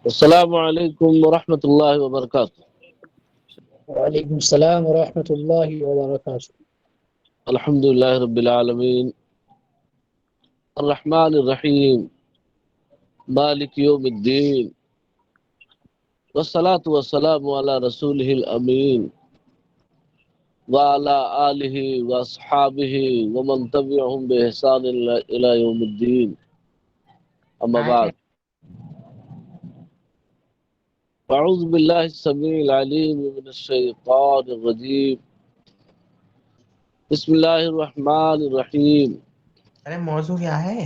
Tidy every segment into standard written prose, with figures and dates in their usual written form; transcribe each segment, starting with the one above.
السلام علیکم ورحمۃ اللہ وبرکاتہ۔ وعلیکم السلام ورحمۃ اللہ وبرکاتہ۔ الحمد للہ رب العالمین الرحمن الرحیم مالک یوم الدین والصلاة والسلام علی رسولہ الامین وعلی آلہ واصحابہ ومن تبعہم بإحسان الی یوم الدین، اما بعد۔ اعوذ باللہ السمیع العلیم من الشیطان الرجیم، بسم اللہ الرحمن الرحیم۔ ارے موضوع کیا ہے؟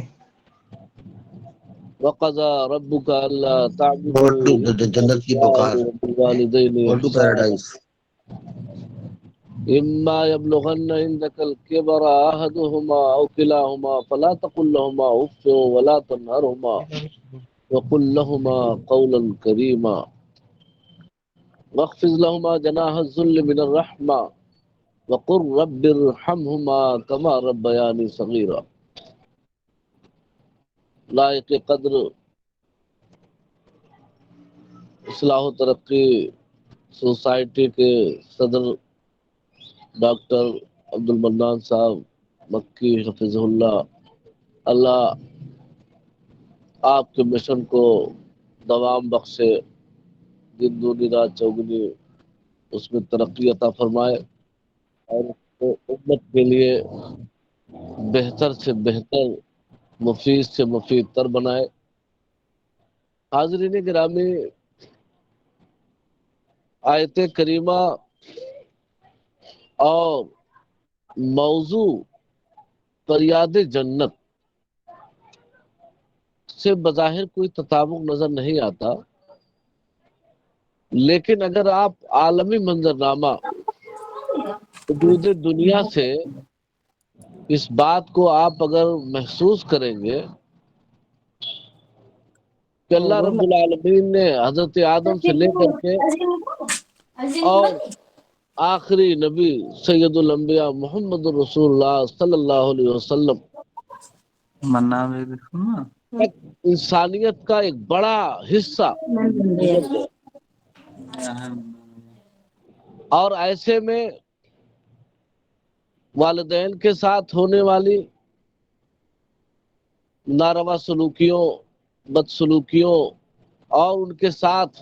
وَقَضَىٰ رَبُّكَ أَلَّا تَعْبُدُوا إِلَّا جنت کی إِيَّاهُ پکار وَبِالْوَالِدَيْنِ اردو إِحْسَانًا پیراڈائز۔ إِمَّا يَبْلُغَنَّ عِندَكَ الْكِبَرَ أَحَدُهُمَا أَوْ كِلَاهُمَا فَلَا تَقُل لَّهُمَا أُفٍّ وَلَا تَنْهَرْهُمَا وَقُل لَّهُمَا قَوْلًا كَرِيمًا وَاخْفِضْ لَهُمَا جَنَاحَ الذُّلِّ مِنَ الرَّحْمَةِ وَقُل رَّبِّ ارْحَمْهُمَا كَمَا رَبَّيَانِي صَغِيرًا۔ لائق قدر اصلاح و ترقی سوسائٹی کے صدر ڈاکٹر عبد المنان صاحب مکی حفظ اللہ آپ کے مشن کو دوام بخشے، دن دگنی رات چوگنی اس میں ترقی عطا فرمائے، اور اس کو امت کے لیے بہتر سے بہتر، مفید سے مفید تر بنائے۔ حاضرین گرامی، آیت کریمہ اور موضوع فریاد جنت سے بظاہر کوئی تطابق نظر نہیں آتا، لیکن اگر آپ عالمی منظرنامہ وجود دنیا سے اس بات کو آپ اگر محسوس کریں گے کہ اللہ رب العالمین نے حضرت آدم سے لے کر کے اور آخری نبی سید الانبیاء محمد رسول اللہ صلی اللہ علیہ وسلم تک انسانیت کا ایک بڑا حصہ گزر گیا، اور ایسے میں والدین کے ساتھ ہونے والی ناروا سلوکیوں، بدسلوکیوں اور ان کے ساتھ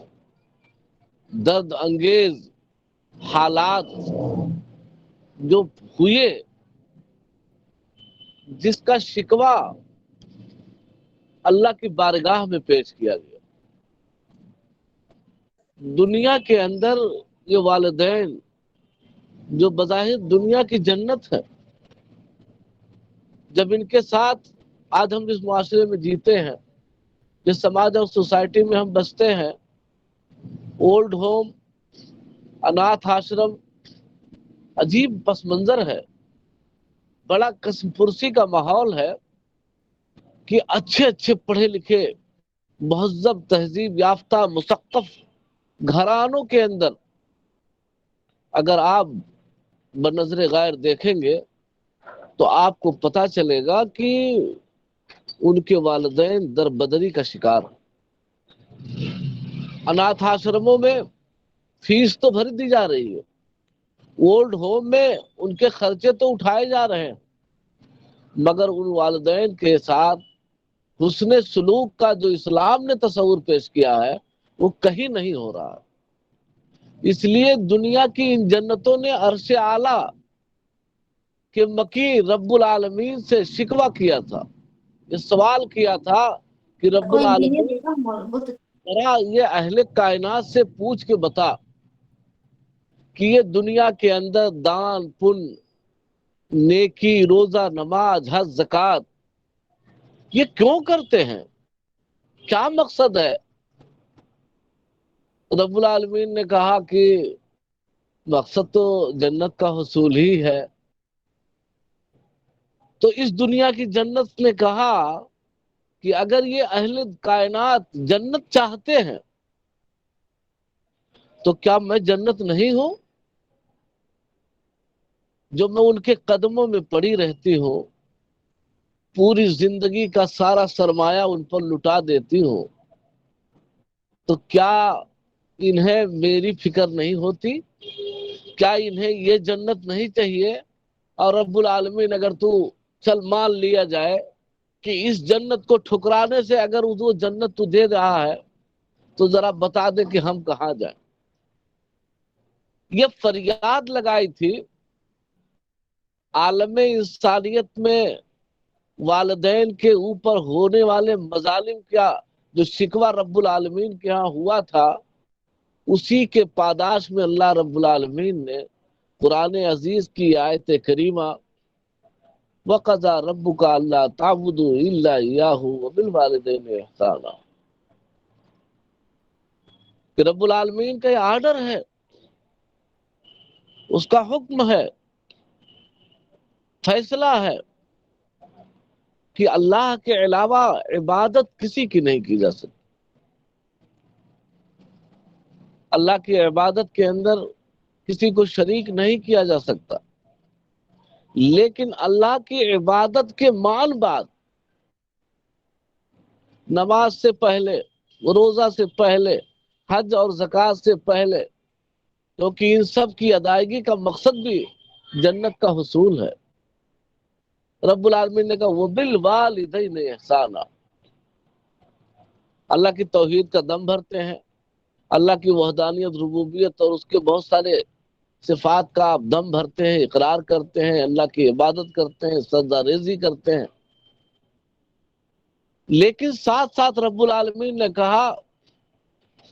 درد انگیز حالات جو ہوئے، جس کا شکوہ اللہ کی بارگاہ میں پیش کیا گیا۔ دنیا کے اندر یہ والدین جو بظاہر دنیا کی جنت ہے، جب ان کے ساتھ آج ہم جس معاشرے میں جیتے ہیں، جس سماج اور سوسائٹی میں ہم بستے ہیں، اولڈ ہوم، اناتھ آشرم، عجیب پس منظر ہے، بڑا قسم پرسی کا ماحول ہے کہ اچھے اچھے پڑھے لکھے مہذب تہذیب یافتہ مثقف گھرانوں کے اندر اگر آپ بنظر غیر دیکھیں گے تو آپ کو پتہ چلے گا کہ ان کے والدین در بدری کا شکار ہیں۔ اناتھ آشرموں میں فیس تو بھر دی جا رہی ہے، اولڈ ہوم میں ان کے خرچے تو اٹھائے جا رہے ہیں، مگر ان والدین کے ساتھ حسن سلوک کا جو اسلام نے تصور پیش کیا ہے وہ کہیں نہیں ہو رہا۔ اس لیے دنیا کی ان جنتوں نے عرش اعلیٰ کے مکی رب العالمین سے شکوہ کیا تھا، یہ سوال کیا تھا کہ رب العالمین ذرا یہ اہل کائنات سے پوچھ کے بتا کہ یہ دنیا کے اندر دان پن، نیکی، روزہ، نماز، حج، زکوٰۃ یہ کیوں کرتے ہیں؟ کیا مقصد ہے؟ رب العالمین نے کہا کہ مقصد تو جنت کا حصول ہی ہے۔ تو اس دنیا کی جنت نے کہا کہ اگر یہ اہل کائنات جنت چاہتے ہیں تو کیا میں جنت نہیں ہوں جو میں ان کے قدموں میں پڑی رہتی ہوں، پوری زندگی کا سارا سرمایہ ان پر لٹا دیتی ہوں، تو کیا انہیں میری فکر نہیں ہوتی؟ کیا انہیں یہ جنت نہیں چاہیے؟ اور رب العالمین اگر تو چل مان لیا جائے کہ اس جنت کو ٹھکرانے سے اگر وہ جنت تو دے رہا ہے تو ذرا بتا دے کہ ہم کہاں جائیں۔ یہ فریاد لگائی تھی عالم انسانیت میں والدین کے اوپر ہونے والے مظالم کیا جو شکوہ رب العالمین کے ہاں ہوا تھا، اسی کے پاداش میں اللہ رب العالمین نے قرآن عزیز کی آیت کریمہ وَقَضَىٰ رَبُّكَ أَلَّا تَعْبُدُوا إِلَّا إِيَّاهُ وَبِالْوَالِدَيْنِ إِحْسَانًا، کہ رب العالمین کا یہ آرڈر ہے، اس کا حکم ہے، فیصلہ ہے کہ اللہ کے علاوہ عبادت کسی کی نہیں کی جا سکتی۔ اللہ کی عبادت کے اندر کسی کو شریک نہیں کیا جا سکتا، لیکن اللہ کی عبادت کے مان بعد نماز سے پہلے، روزہ سے پہلے، حج اور زکوٰۃ سے پہلے، کیونکہ ان سب کی ادائیگی کا مقصد بھی جنت کا حصول ہے، رب العالمین نے کہا وَبِالْوَالِدَيْنِ إِحْسَانًا، اللہ کی توحید کا دم بھرتے ہیں، اللہ کی وحدانیت، ربوبیت اور اس کے بہت سارے صفات کا آپ دم بھرتے ہیں، اقرار کرتے ہیں، اللہ کی عبادت کرتے ہیں، سجدہ ریزی کرتے ہیں، لیکن ساتھ ساتھ رب العالمین نے کہا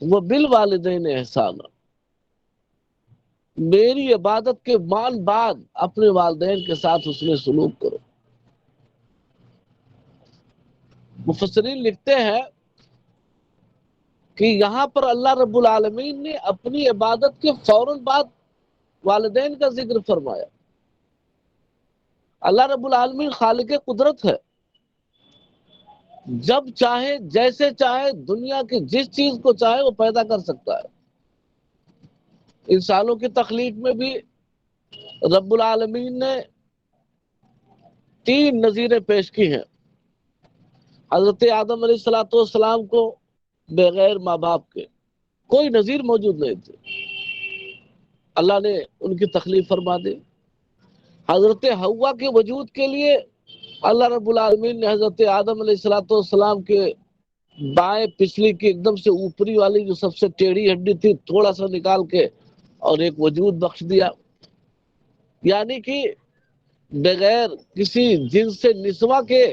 وَبِالْوَالِدَيْنِ إِحْسَانًا، میری عبادت کے مان بعد اپنے والدین کے ساتھ حسن سلوک کرو۔ مفسرین لکھتے ہیں کہ یہاں پر اللہ رب العالمین نے اپنی عبادت کے فوراً بعد والدین کا ذکر فرمایا۔ اللہ رب العالمین خالق قدرت ہے، جب چاہے جیسے چاہے دنیا کی جس چیز کو چاہے وہ پیدا کر سکتا ہے۔ انسانوں کی تخلیق میں بھی رب العالمین نے 3 نظیریں پیش کی ہیں۔ حضرت آدم علیہ السلام کو بغیر ماں باپ کے کوئی نظیر موجود نہیں تھے، اللہ نے ان کی تخلیق فرما دی۔ حضرت حوا کے وجود کے لیے اللہ رب العالمین نے حضرت آدم علیہ السلام کے بائیں پچھلی کی ایک دم سے اوپری والی جو سب سے ٹیڑھی ہڈی تھی تھوڑا سا نکال کے اور ایک وجود بخش دیا، یعنی کہ بغیر کسی جنس سے نسواں کے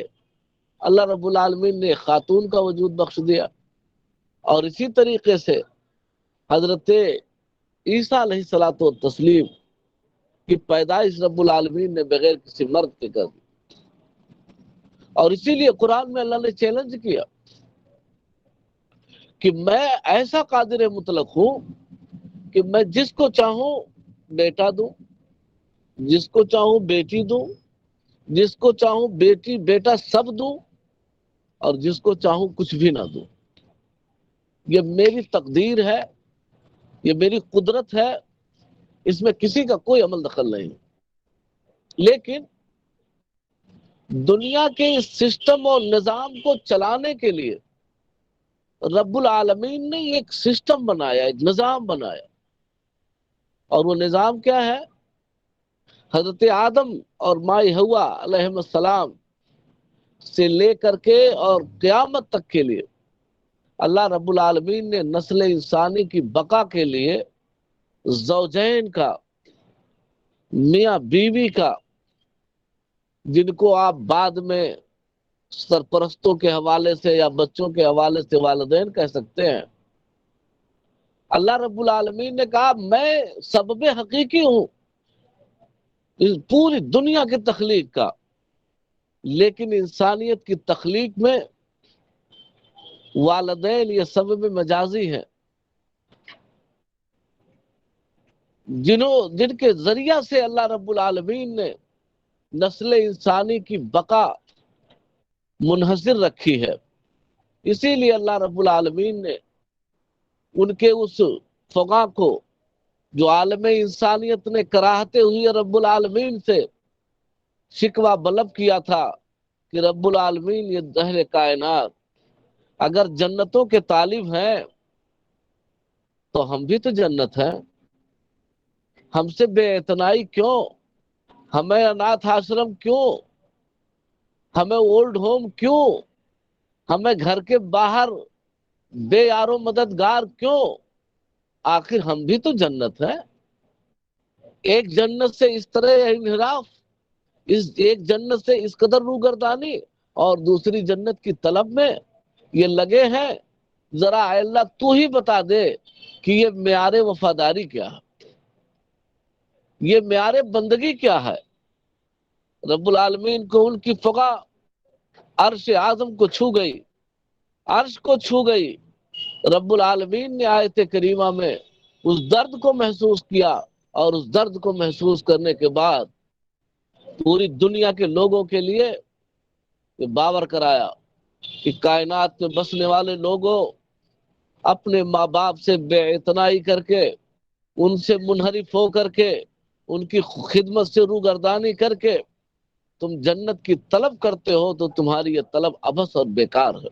اللہ رب العالمین نے خاتون کا وجود بخش دیا۔ اور اسی طریقے سے حضرت عیسیٰ علیہ الصلوۃ والتسلیم کی پیدائش رب العالمین نے بغیر کسی مرد کے کر دی۔ اور اسی لیے قرآن میں اللہ نے چیلنج کیا کہ میں ایسا قادر مطلق ہوں کہ میں جس کو چاہوں بیٹا دوں، جس کو چاہوں بیٹی دوں، جس کو چاہوں بیٹی بیٹا سب دوں، اور جس کو چاہوں کچھ بھی نہ دوں۔ یہ میری تقدیر ہے، یہ میری قدرت ہے، اس میں کسی کا کوئی عمل دخل نہیں۔ لیکن دنیا کے اس سسٹم اور نظام کو چلانے کے لیے رب العالمین نے ایک سسٹم بنایا، ایک نظام بنایا، اور وہ نظام کیا ہے؟ حضرت آدم اور ماں حوا علیہ السلام سے لے کر کے اور قیامت تک کے لیے اللہ رب العالمین نے نسل انسانی کی بقا کے لیے زوجین کا، میاں بیوی کا، جن کو آپ بعد میں سرپرستوں کے حوالے سے یا بچوں کے حوالے سے والدین کہہ سکتے ہیں، اللہ رب العالمین نے کہا میں سبب حقیقی ہوں اس پوری دنیا کی تخلیق کا، لیکن انسانیت کی تخلیق میں والدین یہ سبب مجازی ہیں، جن کے ذریعہ سے اللہ رب العالمین نے نسل انسانی کی بقا منحصر رکھی ہے۔ اسی لیے اللہ رب العالمین نے ان کے اس فقا کو جو عالم انسانیت نے کراہتے ہوئے رب العالمین سے شکوہ طلب کیا تھا کہ رب العالمین یہ دہر کائنات اگر جنتوں کے طالب ہیں تو ہم بھی تو جنت ہیں. ہم سے بے اعتنائی کیوں؟ ہمیں اناتھ آشرم کیوں؟ ہمیں اولڈ ہوم کیوں؟ ہمیں گھر کے باہر بے یارو مددگار کیوں؟ آخر ہم بھی تو جنت ہیں. ایک جنت سے اس طرح انحراف، ایک جنت سے اس قدر روگردانی، اور دوسری جنت کی طلب میں یہ لگے ہیں. ذرا اے اللہ تو ہی بتا دے کہ یہ معیار وفاداری کیا ہے، یہ معیار بندگی کیا ہے. رب العالمین کو ان کی فقا عرش اعظم کو چھو گئی، عرش کو چھو گئی. رب العالمین نے آیت کریمہ میں اس درد کو محسوس کیا، اور اس درد کو محسوس کرنے کے بعد پوری دنیا کے لوگوں کے لیے یہ باور کرایا کہ کائنات میں بسنے والے لوگوں، اپنے ماں باپ سے بے اعتنائی کر کے، ان سے منحرف ہو کر کے، ان کی خدمت سے روگردانی کر کے تم جنت کی طلب کرتے ہو تو تمہاری یہ طلب عبث اور بیکار ہے.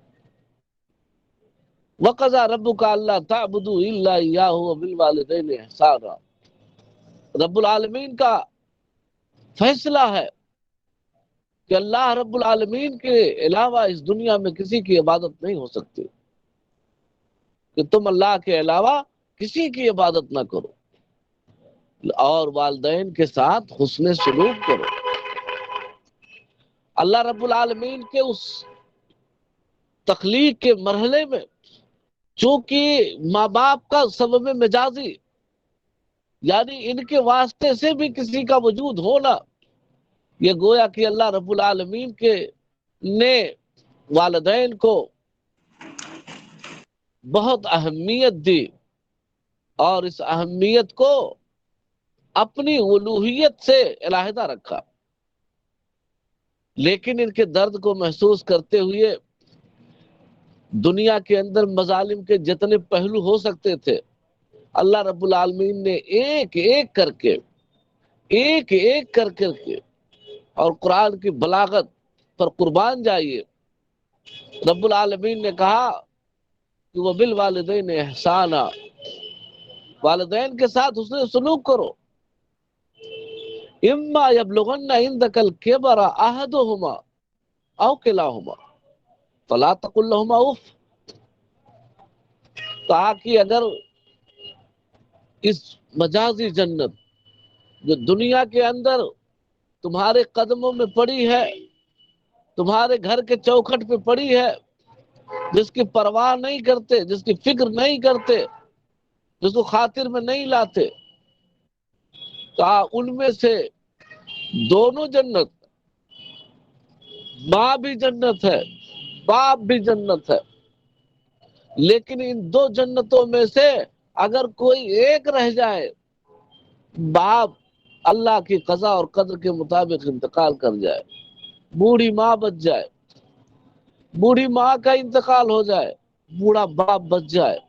وَقَضَىٰ رَبُّكَ أَلَّا تَعْبُدُوا إِلَّا إِيَّاهُ وَبِالْوَالِدَيْنِ إِحْسَانًا. رب العالمین کا فیصلہ ہے کہ اللہ رب العالمین کے علاوہ اس دنیا میں کسی کی عبادت نہیں ہو سکتی، کہ تم اللہ کے علاوہ کسی کی عبادت نہ کرو، اور والدین کے ساتھ حسن سلوک کرو. اللہ رب العالمین کے اس تخلیق کے مرحلے میں چونکہ ماں باپ کا سبب مجازی، یعنی ان کے واسطے سے بھی کسی کا وجود ہونا، یہ گویا کہ اللہ رب العالمین کے نے والدین کو بہت اہمیت دی، اور اس اہمیت کو اپنی الوہیت سے علیحدہ رکھا. لیکن ان کے درد کو محسوس کرتے ہوئے دنیا کے اندر مظالم کے جتنے پہلو ہو سکتے تھے، اللہ رب العالمین نے ایک ایک کر کے اور قرآن کی بلاغت پر قربان جائیے، رب العالمین نے کہا کہ وَبِالْوَالِدَيْنِ إِحْسَانًا، والدین کے ساتھ حسن سلوک کرو. اما یبلغن عندک الکبر احدہما او کلاہما فلا تقل لہما اف. کہا کہ اگر اس مجازی جنت جو دنیا کے اندر تمہارے قدموں میں پڑی ہے، تمہارے گھر کے چوکھٹ پہ پڑی ہے، جس کی پرواہ نہیں کرتے، جس کی فکر نہیں کرتے، جس کو خاطر میں نہیں لاتے، کہا ان میں سے دونوں جنت، ماں بھی جنت ہے، باپ بھی جنت ہے، لیکن ان دو جنتوں میں سے اگر کوئی ایک رہ جائے، باپ اللہ کی قضا اور قدر کے مطابق انتقال کر جائے، بوڑھی ماں بچ جائے، بوڑھی ماں کا انتقال ہو جائے، بوڑھا باپ بچ جائے،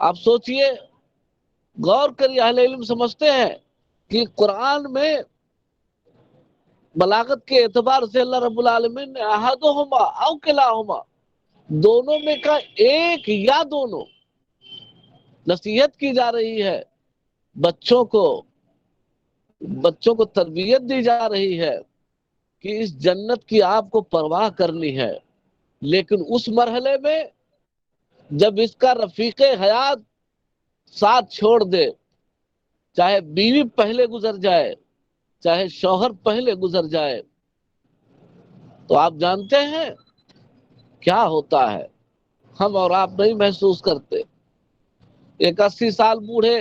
آپ سوچئے، غور کریے. اہل علم سمجھتے ہیں کہ قرآن میں بلاغت کے اعتبار سے اللہ رب العالمین نے احدہما او کلاہما، دونوں میں کا ایک یا دونوں، نصیحت کی جا رہی ہے، بچوں کو تربیت دی جا رہی ہے کہ اس جنت کی آپ کو پرواہ کرنی ہے. لیکن اس مرحلے میں جب اس کا رفیق حیات ساتھ چھوڑ دے، چاہے بیوی پہلے گزر جائے، چاہے شوہر پہلے گزر جائے، تو آپ جانتے ہیں کیا ہوتا ہے. ہم اور آپ نہیں محسوس کرتے. ایک 80 سال بوڑھے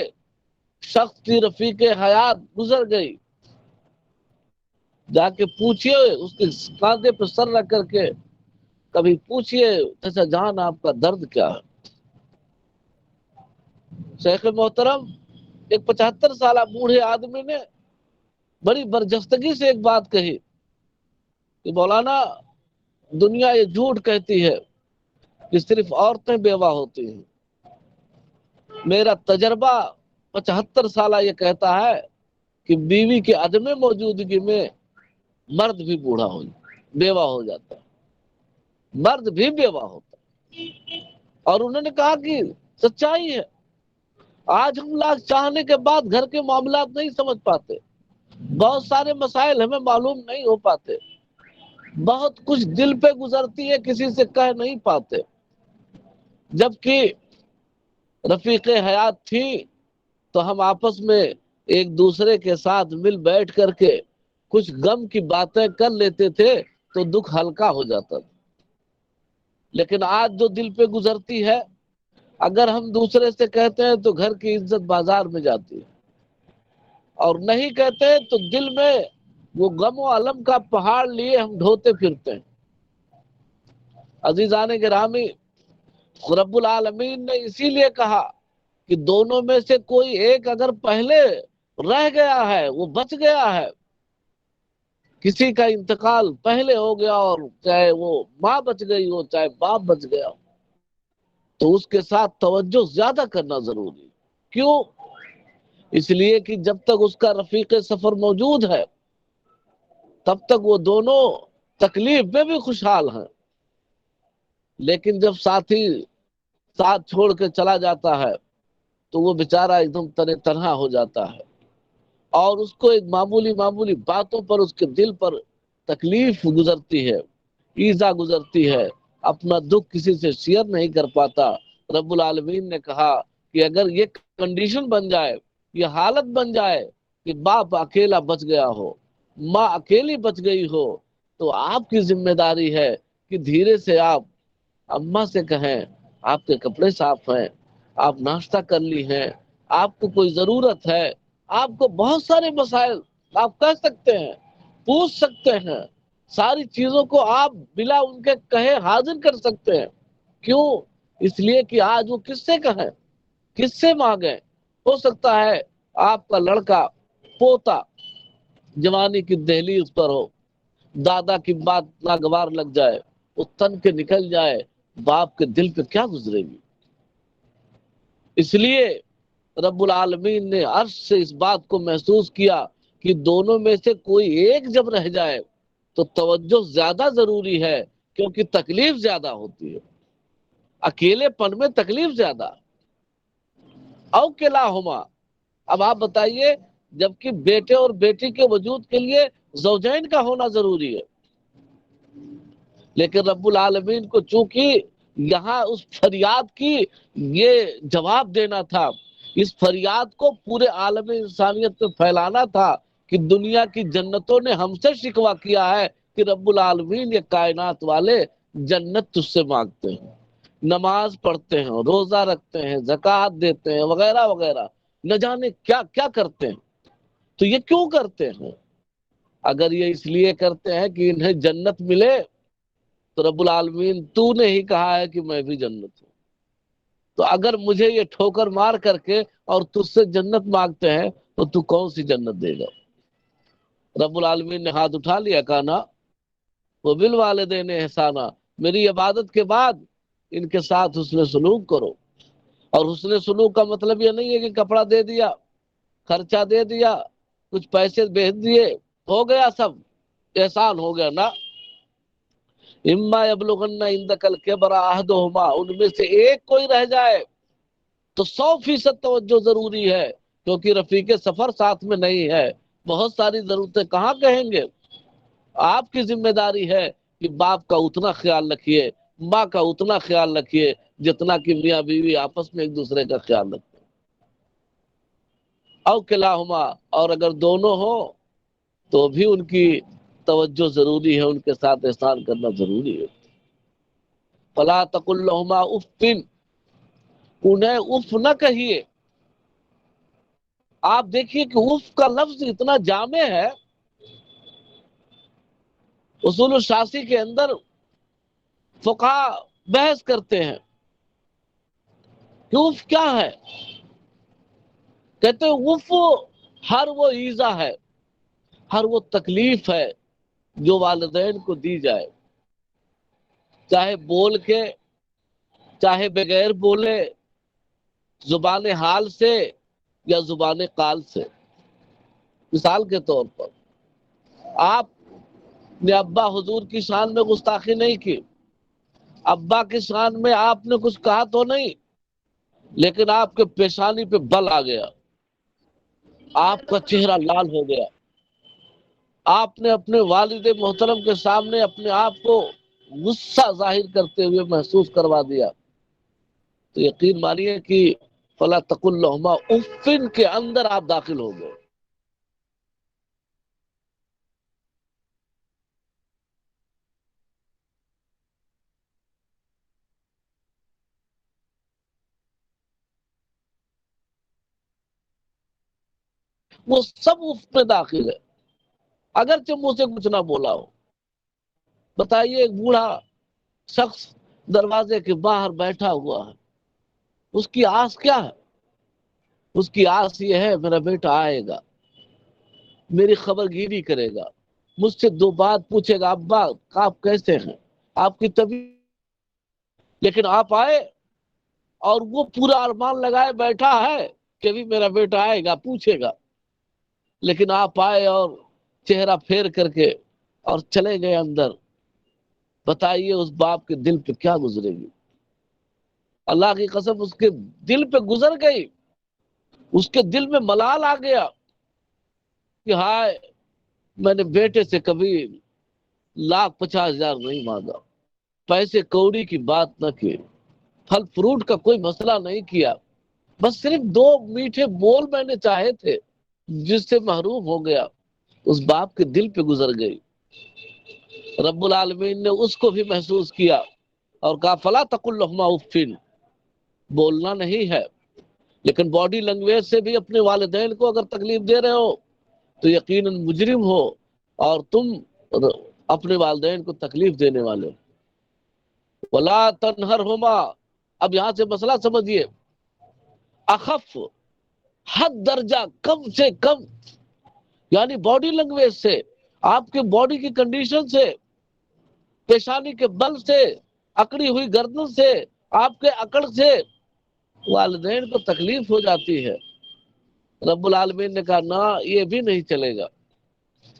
شخص کی رفیق حیات گزر گئی، جا کے پوچھئے اس کے کاندھے پہ سر رکھ کر کے، کبھی پوچھئے چچا جان آپ کا درد کیا ہے. شیخ محترم ایک 75 سالہ بوڑھے آدمی نے بڑی برجستگی سے ایک بات کہی کہ مولانا، دنیا یہ جھوٹ کہتی ہے کہ صرف عورتیں بیوہ ہوتی ہیں. میرا تجربہ 75 سالہ یہ کہتا ہے کہ بیوی کے عدم موجودگی میں مرد بھی بوڑھا بیوہ ہو جاتا ہے، مرد بھی بیوہ ہوتا ہے. اور انہوں نے کہا کہ سچائی ہے. آج ہم لاکھ چاہنے کے بعد گھر کے معاملات نہیں سمجھ پاتے، بہت سارے مسائل ہمیں معلوم نہیں ہو پاتے، بہت کچھ دل پہ گزرتی ہے کسی سے کہہ نہیں پاتے۔ جبکہ رفیق حیات تھی تو ہم آپس میں ایک دوسرے کے ساتھ مل بیٹھ کر کے کچھ غم کی باتیں کر لیتے تھے تو دکھ ہلکا ہو جاتا تھا۔ لیکن آج جو دل پہ گزرتی ہے، اگر ہم دوسرے سے کہتے ہیں تو گھر کی عزت بازار میں جاتی ہے، اور نہیں کہتے تو دل میں وہ غم و الم کا پہاڑ لیے ہم ڈھوتے پھرتے ہیں۔ عزیزان گرامی، رب العالمین نے اسی لیے کہا کہ دونوں میں سے کوئی ایک اگر پہلے رہ گیا ہے، وہ بچ گیا ہے، کسی کا انتقال پہلے ہو گیا، اور چاہے وہ ماں بچ گئی ہو چاہے باپ بچ گیا ہو، تو اس کے ساتھ توجہ زیادہ کرنا ضروری۔ کیوں؟ اس لیے کہ جب تک اس کا رفیق سفر موجود ہے تب تک وہ دونوں تکلیف میں بھی خوشحال ہیں، لیکن جب ساتھی ساتھ چھوڑ کے چلا جاتا ہے تو وہ بیچارہ ایک دم تنہا ہو جاتا ہے، اور اس کو ایک معمولی معمولی باتوں پر اس کے دل پر تکلیف گزرتی ہے، ایذا گزرتی ہے، اپنا دکھ کسی سے شیئر نہیں کر پاتا۔ رب العالمین نے کہا کہ اگر یہ کنڈیشن بن جائے، یہ حالت بن جائے کہ باپ اکیلا بچ گیا ہو، ماں اکیلی بچ گئی ہو، تو آپ کی ذمہ داری ہے کہ دھیرے سے آپ اماں سے کہیں آپ کے کپڑے صاف ہیں، آپ ناشتہ کر لی ہیں، آپ کو کوئی ضرورت ہے، آپ کو بہت سارے مسائل آپ کہہ سکتے ہیں، پوچھ سکتے ہیں، ساری چیزوں کو آپ بلا ان کے کہے حاضر کر سکتے ہیں۔ کیوں؟ اس لیے کہ آج وہ کس سے کہیں، کس سے مانگیں؟ ہو سکتا ہے آپ کا لڑکا پوتا جوانی کی دہلیز پر ہو، دادا کی بات ناگوار لگ جائے، وہ تن کے نکل جائے، باپ کے دل پہ کیا گزرے گی؟ اس لیے رب العالمین نے عرش سے اس بات کو محسوس کیا کہ دونوں میں سے کوئی ایک جب رہ جائے تو توجہ زیادہ ضروری ہے، کیونکہ تکلیف زیادہ ہوتی ہے، اکیلے پن میں تکلیف زیادہ۔ او کلاہما، اب آپ بتائیے، جبکہ بیٹے اور بیٹی کے وجود کے لیے زوجین کا ہونا ضروری ہے، لیکن رب العالمین کو چونکہ یہاں اس فریاد کی یہ جواب دینا تھا، اس فریاد کو پورے عالم انسانیت میں پھیلانا تھا کہ دنیا کی جنتوں نے ہم سے شکوہ کیا ہے کہ رب العالمین یہ کائنات والے جنت تجھ سے مانگتے ہیں، نماز پڑھتے ہیں، روزہ رکھتے ہیں، زکوٰۃ دیتے ہیں، وغیرہ وغیرہ، نہ جانے کیا کیا کرتے ہیں۔ تو یہ کیوں کرتے ہیں؟ اگر یہ اس لیے کرتے ہیں کہ انہیں جنت ملے تو رب العالمین تو نے ہی کہا ہے کہ میں بھی جنت ہوں، تو اگر مجھے یہ ٹھوکر مار کر کے اور تجھ سے جنت مانگتے ہیں تو تو کون سی جنت دے گا؟ رب العالمین نے ہاتھ اٹھا لیا، کہا نا وہ بالوالدین احسانا، میری عبادت کے بعد ان کے ساتھ حسن سلوک کرو۔ اور حسن سلوک کا مطلب یہ نہیں ہے کہ کپڑا دے دیا، خرچہ دے دیا، کچھ پیسے بھیج دیے، ہو گیا سب احسان ہو گیا، نا۔ اما یبلغن عندک الکبر احدہما، ان میں سے ایک کوئی رہ جائے تو 100% توجہ ضروری ہے، کیونکہ رفیق سفر ساتھ میں نہیں ہے، بہت ساری ضرورتیں کہاں کہیں گے۔ آپ کی ذمہ داری ہے کہ باپ کا اتنا خیال رکھیے، ماں کا اتنا خیال رکھیے جتنا کہ میاں بیوی آپس میں ایک دوسرے کا خیال رکھتے ہیں۔ او کلاہما، اور اگر دونوں ہو تو بھی ان کی توجہ ضروری ہے، ان کے ساتھ احسان کرنا ضروری ہے۔ فلا تقل لهما اف، انہیں اف نہ کہیے۔ آپ دیکھیے کہ اف کا لفظ اتنا جامع ہے، اصول الشاسی کے اندر فقہا بحث کرتے ہیں کہ اف کیا ہے؟ کہتے ہیں اف ہر وہ ایذا ہے، ہر وہ تکلیف ہے جو والدین کو دی جائے، چاہے بول کے، چاہے بغیر بولے، زبان حال سے یا زبان قال سے۔ مثال کے طور پر آپ نے ابا حضور کی شان میں گستاخی نہیں کی، ابا کی شان میں آپ نے کچھ کہا تو نہیں، لیکن آپ کے پیشانی پہ بل آ گیا، آپ کا چہرہ لال ہو گیا، آپ نے اپنے والد محترم کے سامنے اپنے آپ کو غصہ ظاہر کرتے ہوئے محسوس کروا دیا، تو یقین مانیے کہ فلا تقل لہما اف کے اندر آپ داخل ہو گئے۔ وہ سب اف میں داخل ہے، اگرچہ منہ سے کچھ نہ بولا ہو۔ بتائیے، ایک بوڑھا شخص دروازے کے باہر بیٹھا ہوا ہے، اس کی آس کیا ہے؟ اس کی آس یہ ہے میرا بیٹا آئے گا، میری خبر گیری کرے گا، مجھ سے دو بات پوچھے گا، ابا آپ کیسے ہیں، آپ کی طبیعت۔ لیکن آپ آئے اور وہ پورا ارمان لگائے بیٹھا ہے کہ بھی میرا بیٹا آئے گا، پوچھے گا، لیکن آپ آئے اور چہرہ پھیر کر کے اور چلے گئے اندر۔ بتائیے اس باپ کے دل پہ کیا گزرے گی؟ اللہ کی قسم اس کے دل پہ گزر گئی، اس کے دل میں ملال آ گیا کہ ہائے، میں نے بیٹے سے کبھی 1,50,000 نہیں مانگا، پیسے کوڑی کی بات نہ کی، پھل فروٹ کا کوئی مسئلہ نہیں کیا، بس صرف 2 میٹھے بول میں نے چاہے تھے، جس سے محروم ہو گیا۔ اس باپ کے دل پہ گزر گئی۔ رب العالمین نے اس کو بھی محسوس کیا اور کہا فلا تقل لهما اف، بولنا نہیں ہے، لیکن باڈی لینگویج سے بھی اپنے والدین کو اگر تکلیف دے رہے ہو تو یقیناً مجرم ہو، اور تم اپنے والدین کو تکلیف دینے والے ہو۔ ولا تنہرہما، اب یہاں سے مسئلہ سمجھیے، اخف، حد درجہ کم سے کم، یعنی باڈی لینگویج سے، آپ کے باڈی کی کنڈیشن سے، پیشانی کے بل سے، اکڑی ہوئی گردن سے، آپ کے اکڑ سے والدین کو تکلیف ہو جاتی ہے۔ رب العالمین نے کہا نہ، یہ بھی نہیں چلے گا،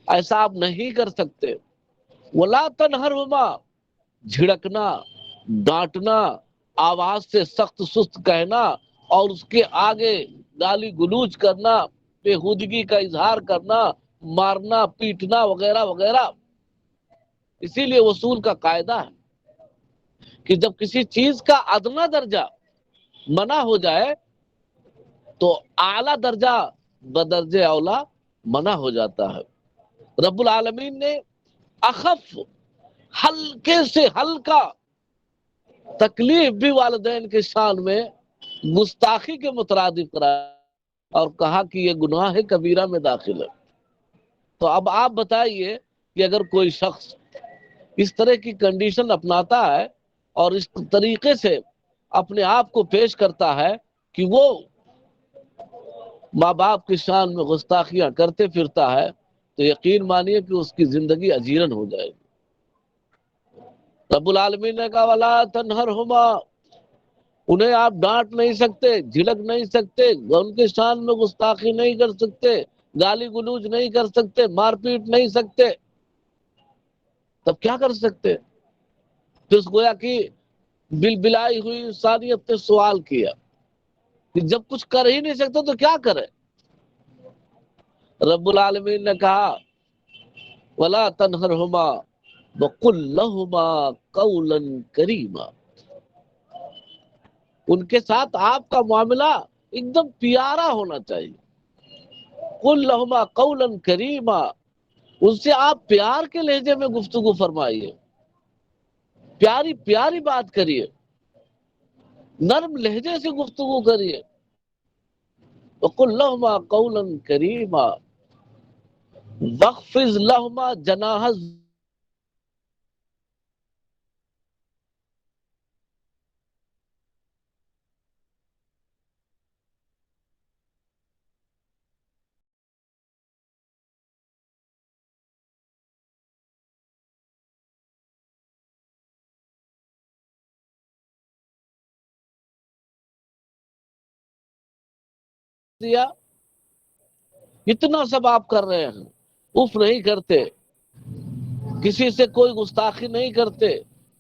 ایسا آپ نہیں کر سکتے۔ ولا تنہرہما، جھڑکنا، ڈانٹنا، آواز سے سخت سست کہنا، اور اس کے آگے گالی گلوچ کرنا، بےہودگی کا اظہار کرنا، مارنا پیٹنا وغیرہ وغیرہ۔ اسی لیے اصول کا قاعدہ ہے کہ جب کسی چیز کا ادنا درجہ منع ہو جائے تو اعلیٰ درجہ بدرجہ اولا منع ہو جاتا ہے۔ رب العالمین نے اخف، ہلکے سے ہلکا تکلیف بھی والدین کے شان میں گستاخی کے مترادف قرار اور کہا کہ یہ گناہ کبیرہ میں داخل ہے۔ تو اب آپ بتائیے کہ اگر کوئی شخص اس طرح کی کنڈیشن اپناتا ہے اور اس طریقے سے اپنے آپ کو پیش کرتا ہے کہ وہ ماں باپ کی شان میں گستاخیاں کرتے پھرتا ہے، تو یقین مانیے کہ اس کی زندگی اجیرن ہو جائے گی۔ رب العالمین نے کہا ولا تنہرہما، انہیں آپ ڈانٹ نہیں سکتے، جھڑک نہیں سکتے، ان کے شان میں گستاخی نہیں کر سکتے، گالی گلوچ نہیں کر سکتے، مار پیٹ نہیں سکتے، تب کیا کر سکتے؟ تو اس گویا کہ بلبلائی ہوئی انسانیت نے سوال کیا کہ جب کچھ کر ہی نہیں سکتے تو کیا کرے؟ رب العالمین نے کہا ولا تنہرہما وقل لہما قولا کریما، ان کے ساتھ آپ کا معاملہ ایک دم پیارا ہونا چاہیے۔ قل لہما قولا کریما، ان سے آپ پیار کے لہجے میں گفتگو فرمائیے، پیاری پیاری بات کریے، نرم لہجے سے گفتگو کریے۔ وقل لہما قولا کریما واخفض لہما جناح الذل، دیا، اتنا سب آپ کر رہے ہیں، اف نہیں کرتے، کسی سے کوئی گستاخی نہیں کرتے،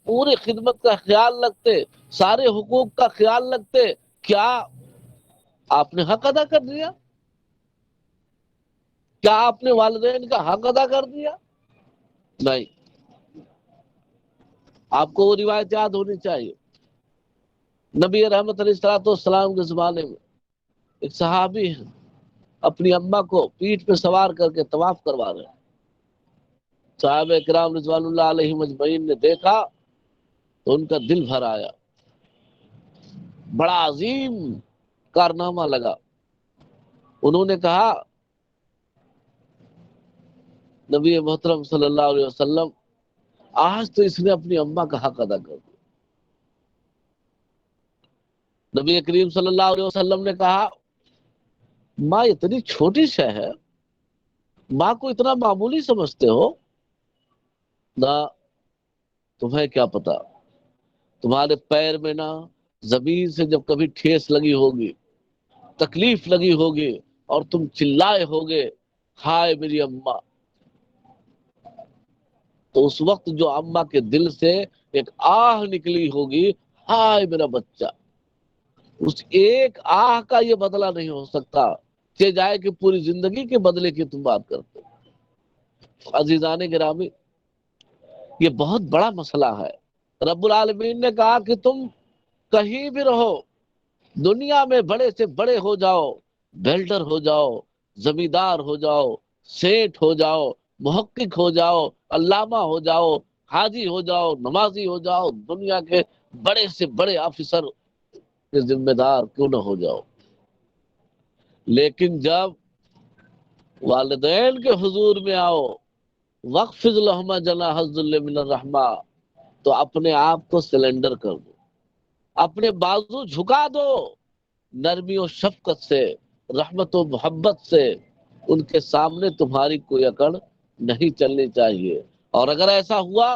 پوری خدمت کا خیال رکھتے، سارے حقوق کا خیال رکھتے، کیا آپ نے حق ادا کر دیا؟ کیا آپ نے والدین کا حق ادا کر دیا؟ نہیں. آپ کو وہ روایت یاد ہونی چاہیے. نبی رحمت علیہ الصلوۃ والسلام کے زمانے میں ایک صحابی ہیں، اپنی اماں کو پیٹھ پہ سوار کر کے طواف کروا رہے ہیں. صحابہ کرام رضوان اللہ علیہم اجمعین نے دیکھا تو ان کا دل بھر آیا، بڑا عظیم کارنامہ لگا. انہوں نے کہا نبی محترم صلی اللہ علیہ وسلم آج تو اس نے اپنی اماں کا حق ادا کر دیا. نبی کریم صلی اللہ علیہ وسلم نے کہا ماں اتنی چھوٹی شے ہے، ماں کو اتنا معمولی سمجھتے ہو؟ نہ، تمہیں کیا پتا، تمہارے پیر میں نہ زمین سے جب کبھی ٹھیس لگی ہوگی، تکلیف لگی ہوگی اور تم چلائے ہوگے ہائے میری اماں، تو اس وقت جو اماں کے دل سے ایک آہ نکلی ہوگی ہائے میرا بچہ، اس ایک آہ کا یہ بدلہ نہیں ہو سکتا کہ جائے کہ پوری زندگی کے بدلے کی تم بات کرتے ہو. عزیزان گرامی، یہ بہت بڑا مسئلہ ہے. رب العالمین نے کہا کہ تم کہیں بھی رہو، دنیا میں بڑے سے بڑے ہو جاؤ، بلڈر ہو جاؤ، زمیندار ہو جاؤ، سیٹ ہو جاؤ، محقق ہو جاؤ، علامہ ہو جاؤ، حاجی ہو جاؤ، نمازی ہو جاؤ، دنیا کے بڑے سے بڑے آفیسر کے ذمہ دار کیوں نہ ہو جاؤ، لیکن جب والدین کے حضور میں آؤ وَاخْفِضْ لَهُمَا جَنَاحَ الذُّلِّ مِنَ الرَّحْمَةِ، تو اپنے آپ کو سلنڈر کر دو، اپنے بازو جھکا دو، نرمی و شفقت سے، رحمت و محبت سے. ان کے سامنے تمہاری کوئی اکڑ نہیں چلنی چاہیے، اور اگر ایسا ہوا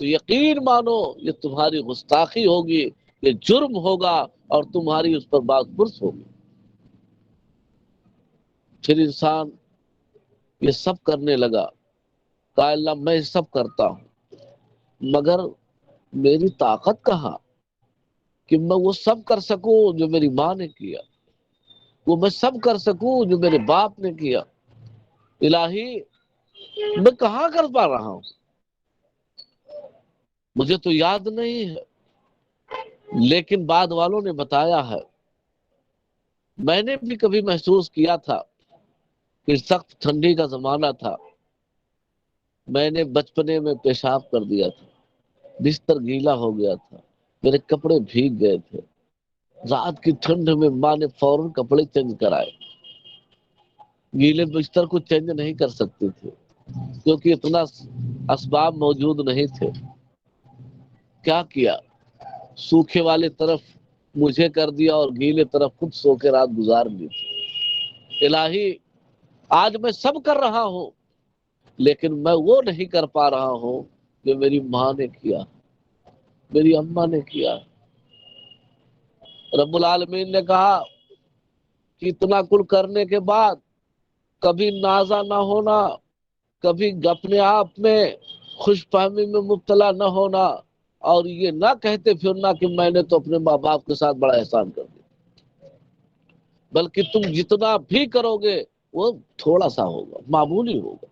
تو یقین مانو یہ تمہاری گستاخی ہوگی، یہ جرم ہوگا اور تمہاری اس پر باز پرس ہوگی. پھر انسان یہ سب کرنے لگا، کہا اللہ میں یہ سب کرتا ہوں مگر میری طاقت کہاں کہ میں وہ سب کر سکوں جو میری ماں نے کیا، وہ میں سب کر سکوں جو میرے باپ نے کیا. الہی میں کہاں کر پا رہا ہوں، مجھے تو یاد نہیں ہے. لیکن بعد والوں نے بتایا ہے، میں نے بھی کبھی محسوس کیا تھا کہ سخت ٹھنڈی کا زمانہ تھا، میں نے بچپنے میں پیشاب کر دیا تھا، بستر گیلا ہو گیا تھا، میرے کپڑے بھیگ گئے تھے. رات کی ٹھنڈ میں ماں نے فوراً کپڑے چینج کرائے، گیلے بستر کو چینج نہیں کر سکتے تھے کیونکہ اتنا اسباب موجود نہیں تھے. کیا کیا، سوکھے والے طرف مجھے کر دیا اور گیلے طرف خود سو کے رات گزار دی تھی. الہی آج میں سب کر رہا ہوں لیکن میں وہ نہیں کر پا رہا ہوں جو میری ماں نے کیا، میری اماں نے کیا. رب العالمین نے کہا کہ اتنا کل کرنے کے بعد کبھی نازا نہ ہونا، کبھی اپنے آپ میں خوش فہمی میں مبتلا نہ ہونا، اور یہ نہ کہتے پھرنا کہ میں نے تو اپنے ماں باپ کے ساتھ بڑا احسان کر دیا، بلکہ تم جتنا بھی کرو گے وہ تھوڑا سا ہوگا، معمولی ہوگا.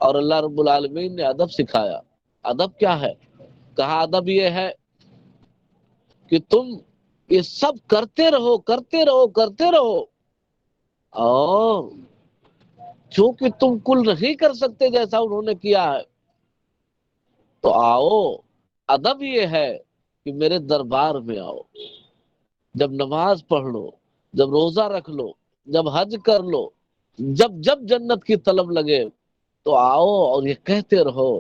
اور اللہ رب العالمین نے ادب سکھایا. ادب کیا ہے؟ کہا ادب یہ ہے کہ تم یہ سب کرتے رہو کرتے رہو کرتے رہو، اور چونکہ تم کل نہیں کر سکتے جیسا انہوں نے کیا ہے تو آؤ، ادب یہ ہے کہ میرے دربار میں آؤ، جب نماز پڑھ لو، جب روزہ رکھ لو، جب حج کر لو، جب جب جنت کی طلب لگے تو آؤ اور یہ کہتے رہو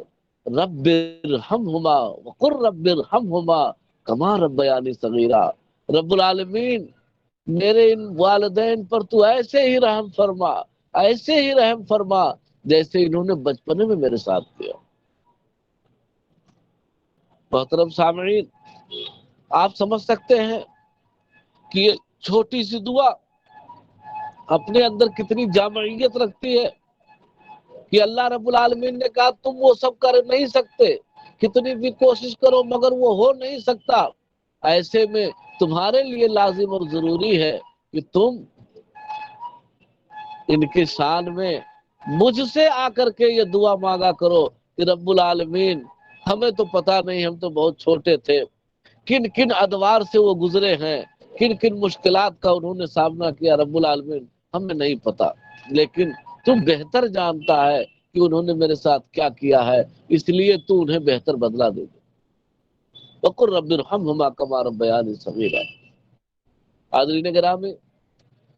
رب ارحمہما وقل رب ارحمہما کما ربیانی صغیرا. رب العالمین میرے ان والدین پر تو ایسے ہی رحم فرما، ایسے ہی رحم فرما جیسے انہوں نے بچپنے میں میرے ساتھ کیا. محترم سامعین، آپ سمجھ سکتے ہیں کہ یہ چھوٹی سی دعا اپنے اندر کتنی جامعیت رکھتی ہے کہ اللہ رب العالمین نے کہا تم وہ سب کر نہیں سکتے، کتنی بھی کوشش کرو مگر وہ ہو نہیں سکتا، ایسے میں تمہارے لیے لازم اور ضروری ہے کہ تم ان کی شان میں مجھ سے آ کر کے یہ دعا مانگا کرو کہ رب العالمین ہمیں تو پتا نہیں، ہم تو بہت چھوٹے تھے، کن کن ادوار سے وہ گزرے ہیں، کن کن مشکلات کا انہوں نے سامنا کیا، رب العالمین ہمیں نہیں پتا، لیکن تو بہتر جانتا ہے کہ انہوں نے میرے ساتھ کیا کیا ہے، اس لیے تو انہیں بہتر بدلہ دے دے۔ وقل رب ارحمہما کما ربیانی صغیرا۔ حاضرین گرامی،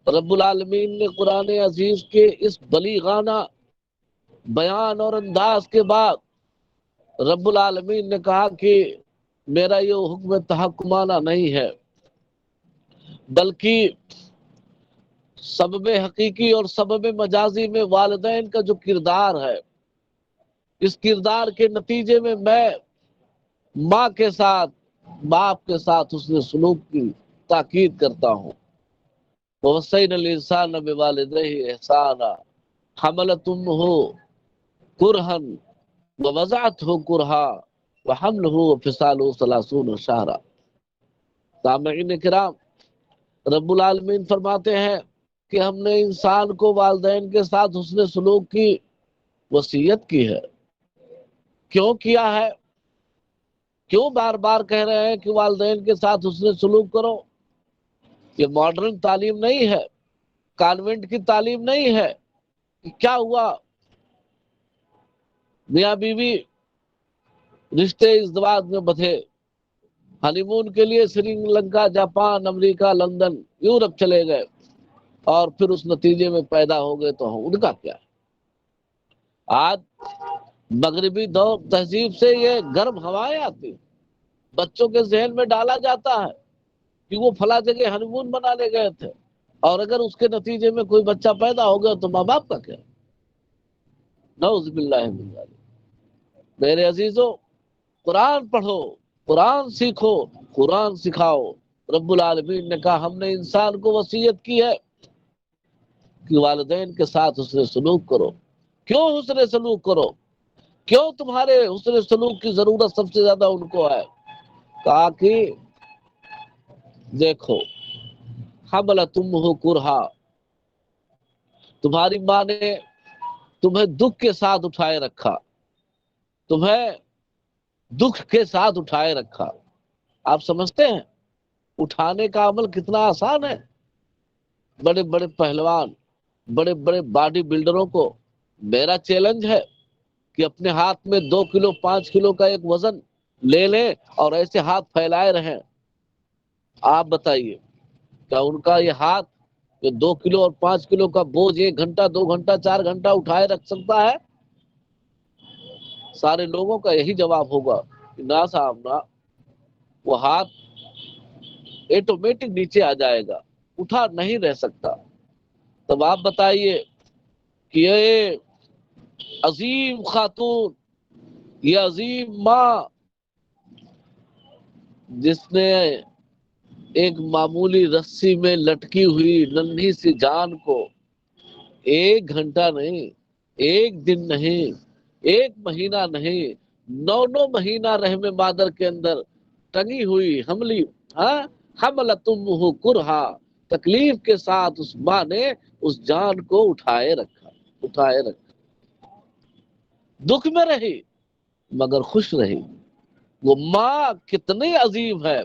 رب العالمین نے قرآن عزیز کے اس بلیغانہ بیان اور انداز کے بعد رب العالمین نے کہا کہ میرا یہ حکم تحکمانہ نہیں ہے، بلکہ سبب حقیقی اور سبب مجازی میں والدین کا جو کردار ہے، اس کردار کے نتیجے میں ماں کے ساتھ، باپ کے ساتھ حسن سلوک کی تاکید کرتا ہوں۔ وَوَصَّيْنَا الْإِنسَانَ بِوَالِدَيْهِ إِحْسَانًا حَمَلَتْهُ أُمُّهُ كُرْهًا وَوَضَعَتْهُ كُرْهًا وَحَمْلُهُ وَفِصَالُهُ 30 شهرًا۔ سامعین کرام، رب العالمین فرماتے ہیں کہ ہم نے انسان کو والدین کے ساتھ حسن سلوک کی وصیت کی ہے۔ کیوں کیا ہے؟ کیوں بار بار کہہ رہے ہیں کہ والدین کے ساتھ حسن سلوک کرو؟ یہ ماڈرن تعلیم نہیں ہے، کانوینٹ کی تعلیم نہیں ہے کہ کیا ہوا میاں بیوی رشتے ازدواج میں بدھے، ہنی مون کے لیے سری لنکا، جاپان، امریکہ، لندن، یورپ چلے گئے اور پھر اس نتیجے میں پیدا ہو گئے، تو ان کا کیا ہے؟ آج مغربی دور تہذیب سے یہ گرم ہوائیں آتی، بچوں کے ذہن میں ڈالا جاتا ہے کہ وہ فلاں جگہ ہنی مون منانے گئے تھے، اور اگر اس کے نتیجے میں کوئی بچہ پیدا ہو گیا تو ماں باپ کا کیا؟ نعوذ باللہ من ذالک۔ میرے عزیزوں، قرآن پڑھو، قرآن سیکھو، قرآن سکھاؤ۔ رب العالمین نے کہا ہم نے انسان کو وصیت کی ہے کہ والدین کے ساتھ حسن سلوک کرو۔ کیوں حسن سلوک کرو؟ کیوں تمہارے حسن سلوک کی ضرورت سب سے زیادہ ان کو ہے؟ کہا کہ دیکھو، حملت امہ کرہا، تمہاری ماں نے تمہیں دکھ کے ساتھ اٹھائے رکھا، تمہیں دکھ کے ساتھ اٹھائے رکھا۔ آپ سمجھتے ہیں اٹھانے کا عمل کتنا آسان ہے؟ بڑے بڑے پہلوان، بڑے بڑے باڈی بلڈروں کو میرا چیلنج ہے کہ اپنے ہاتھ میں 2 کلو 5 کلو کا ایک وزن لے لیں اور ایسے ہاتھ پھیلائے رہیں۔ آپ بتائیے کیا ان کا یہ ہاتھ جو 2 کلو اور 5 کلو کا بوجھ 1 گھنٹہ 2 گھنٹہ 4 گھنٹہ اٹھائے رکھ سکتا ہے؟ سارے لوگوں کا یہی جواب ہوگا کہ نہ صاحب نہ، وہ ہاتھ ایٹومیٹک نیچے آ جائے گا، اٹھا نہیں رہ سکتا۔ تب آپ بتائیے کہ یہ عظیم خاتون، یہ عظیم ماں، جس نے ایک معمولی رسی میں لٹکی ہوئی ننھی سی جان کو 1 گھنٹہ نہیں، 1 دن نہیں، 1 مہینہ نہیں، 9 مہینہ رحم مادر کے اندر ٹنگی ہوئی حملی، حملت امہ کرہا، تکلیف کے ساتھ اس ماں نے اس جان کو اٹھائے رکھا، دکھ میں رہی مگر خوش رہی۔ وہ ماں کتنی عظیم ہے۔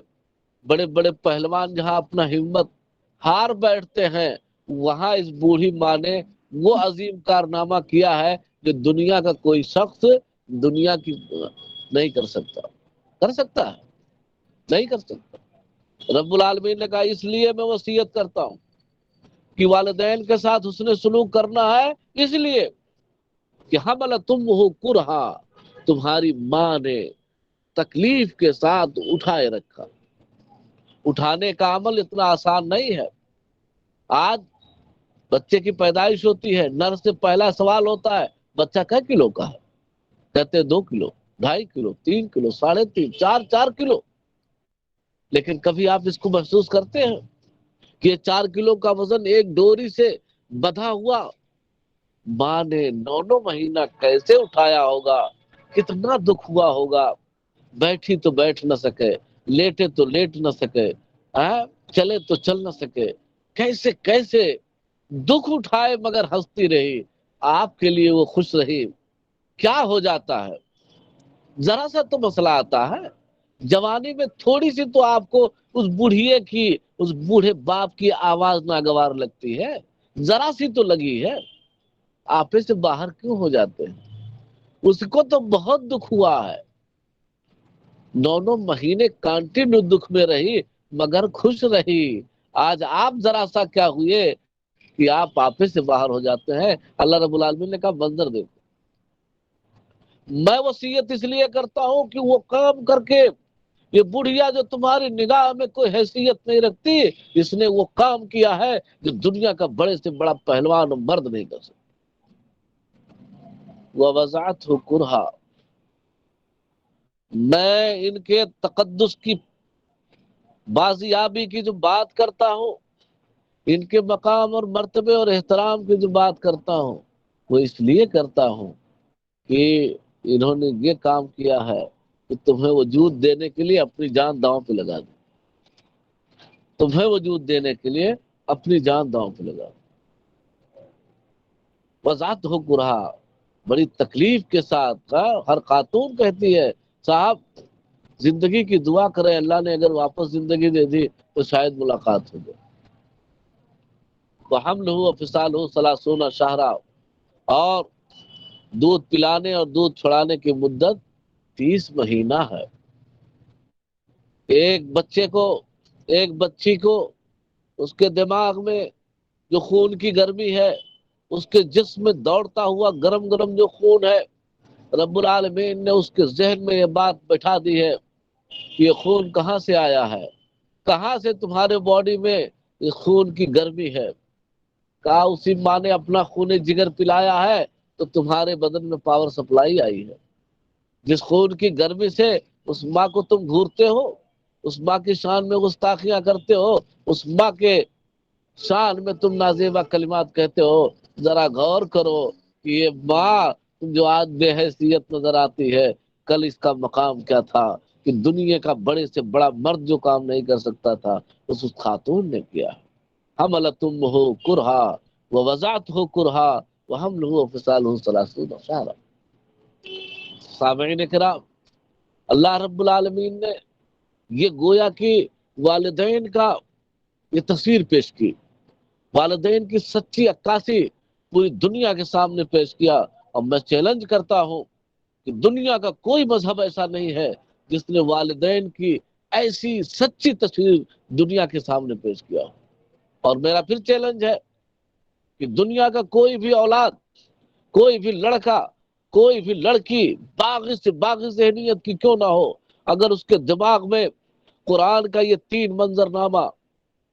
بڑے بڑے پہلوان جہاں اپنا ہمت ہار بیٹھتے ہیں، وہاں اس بوڑھی ماں نے وہ عظیم کارنامہ کیا ہے جو دنیا کا کوئی شخص دنیا کی نہیں کر سکتا۔ کر سکتا ہے؟ نہیں کر سکتا۔ رب العالمین نے کہا اس لیے میں وصیت کرتا ہوں کہ والدین کے ساتھ حسن سلوک کرنا ہے، اس لیے کہ حملت امہ کرہا، تمہاری ماں نے تکلیف کے ساتھ اٹھائے رکھا۔ اٹھانے کا عمل اتنا آسان نہیں ہے۔ آج بچے کی پیدائش ہوتی ہے، نرس سے پہلا سوال ہوتا ہے بچہ کیا کلو کا ہے؟ کہتے 2 کلو، 2.5 کلو، 3 کلو، 3.5، 4 کلو۔ لیکن کبھی آپ اس کو محسوس کرتے ہیں کہ یہ 4 کلو کا وزن ایک ڈوری سے بندھا ہوا ماں نے 9 مہینہ کیسے اٹھایا ہوگا؟ کتنا دکھ ہوا ہوگا؟ بیٹھی تو بیٹھ نہ سکے، لیٹے تو لیٹ نہ سکے، چلے تو چل نہ سکے، کیسے کیسے دکھ اٹھائے مگر ہنستی رہی، آپ کے لیے وہ خوش رہی۔ کیا ہو جاتا ہے، ذرا سا تو مسئلہ آتا ہے جوانی میں، تھوڑی سی تو آپ کو اس بوڑھیے کی، اس بوڑھے باپ کی آواز ناگوار لگتی ہے، ذرا سی تو لگی ہے، آپے سے باہر کیوں ہو جاتے ہیں؟ اس کو تو بہت دکھ ہوا ہے، 9 مہینے کنٹینیو دکھ میں رہی مگر خوش رہی۔ آج آپ ذرا سا کیا ہوئے کہ آپ آپے سے باہر ہو جاتے ہیں۔ اللہ رب العالمین نے کہا منظر دیکھو، میں وصیت اس لیے کرتا ہوں کہ وہ کام کر کے، یہ بڑھیا جو تمہاری نگاہ میں کوئی حیثیت نہیں رکھتی، اس نے وہ کام کیا ہے جو دنیا کا بڑے سے بڑا پہلوان و مرد نہیں کر سکتا۔ وَوَضَعَتْهُ كُرْهًا، میں ان کے تقدس کی، بازیابی کی جو بات کرتا ہوں، ان کے مقام اور مرتبے اور احترام کی جو بات کرتا ہوں، وہ اس لیے کرتا ہوں کہ انہوں نے یہ کام کیا ہے کہ تمہیں وجود دینے کے لیے اپنی جان داؤں پہ لگا دی، تمہیں وجود دینے کے لیے اپنی جان داؤں پہ لگا دی۔ وضعت ہو کرہا، بڑی تکلیف کے ساتھ، ہر خاتون کہتی ہے صاحب زندگی کی دعا کرے، اللہ نے اگر واپس زندگی دے دی تو شاید ملاقات ہو جائے۔ وحملہ وفصالہ 30 شہرا، اور دودھ پلانے اور دودھ چھڑانے کی مدت 30 مہینہ ہے۔ ایک بچے کو، ایک بچی کو، اس کے دماغ میں جو خون کی گرمی ہے، اس کے جسم میں دوڑتا ہوا گرم گرم جو خون ہے، رب العالمین نے اس کے ذہن میں یہ بات بٹھا دی ہے کہ یہ خون کہاں سے آیا ہے، کہاں سے تمہارے باڈی میں یہ خون کی گرمی ہے؟ کہا اسی ماں نے اپنا خون جگر پلایا ہے تو تمہارے بدن میں پاور سپلائی آئی ہے۔ جس خون کی گرمی سے اس ماں کو تم گھورتے ہو، اس ماں کی شان میں گستاخیاں کرتے ہو، اس ماں کے شان میں تم نازیبہ کلمات کہتے ہو، ذرا غور کرو کہ یہ ماں جو آج بے حیثیت نظر آتی ہے، کل اس کا مقام کیا تھا کہ دنیا کا بڑے سے بڑا مرد جو کام نہیں کر سکتا تھا اس خاتون نے کیا۔ حملتہ کرہا ووضعتہ کرہا وحملہ وفصالہ 30 شہرا۔ سامعین کرام، اللہ رب العالمین نے یہ گویا کہ والدین کا یہ تصویر پیش کی، والدین کی سچی عکاسی پوری دنیا کے سامنے پیش کیا۔ اور میں چیلنج کرتا ہوں کہ دنیا کا کوئی مذہب ایسا نہیں ہے جس نے والدین کی ایسی سچی تصویر دنیا کے سامنے پیش کیا ہو۔ اور میرا پھر چیلنج ہے کہ دنیا کا کوئی بھی اولاد، کوئی بھی لڑکا، کوئی بھی لڑکی باغی سے باغی ذہنیت کی کیوں نہ ہو، اگر اس کے دماغ میں قرآن کا یہ 3 منظرنامہ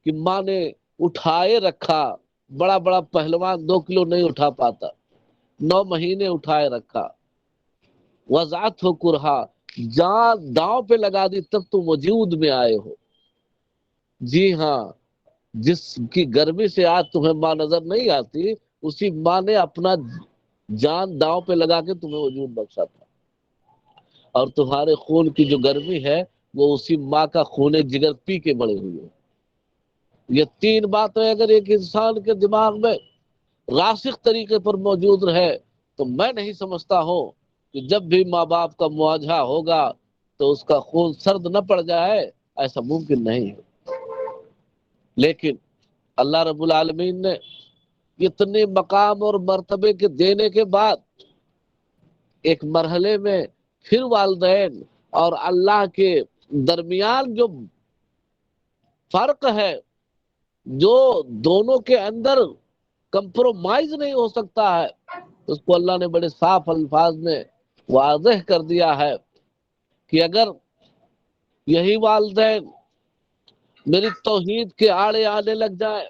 کہ ماں نے اٹھائے رکھا، بڑا بڑا پہلوان 2 کلو نہیں اٹھا پاتا، 9 مہینے اٹھائے رکھا، وضعت ہو کرہا، جان داؤں پہ لگا دی تب تم وجود میں آئے ہو۔ جی ہاں، جس کی گرمی سے آج تمہیں ماں نظر نہیں آتی، اسی ماں نے اپنا جان داؤں پہ لگا کے تمہیں وجود بخشا تھا، اور تمہارے خون کی جو گرمی ہے وہ اسی ماں کا خون جگر پی کے بڑے ہوئے۔ یہ 3 باتیں اگر ایک انسان کے دماغ میں راسخ طریقے پر موجود رہے تو میں نہیں سمجھتا ہوں کہ جب بھی ماں باپ کا مواجہہ ہوگا تو اس کا خون سرد نہ پڑ جائے، ایسا ممکن نہیں ہے۔ لیکن اللہ رب العالمین نے اتنے مقام اور مرتبے کے دینے کے بعد ایک مرحلے میں پھر والدین اور اللہ کے درمیان جو فرق ہے، جو دونوں کے اندر کمپرومائز نہیں ہو سکتا ہے، اس کو اللہ نے بڑے صاف الفاظ میں واضح کر دیا ہے کہ اگر یہی والدین میری توحید کے آڑے آنے لگ جائیں،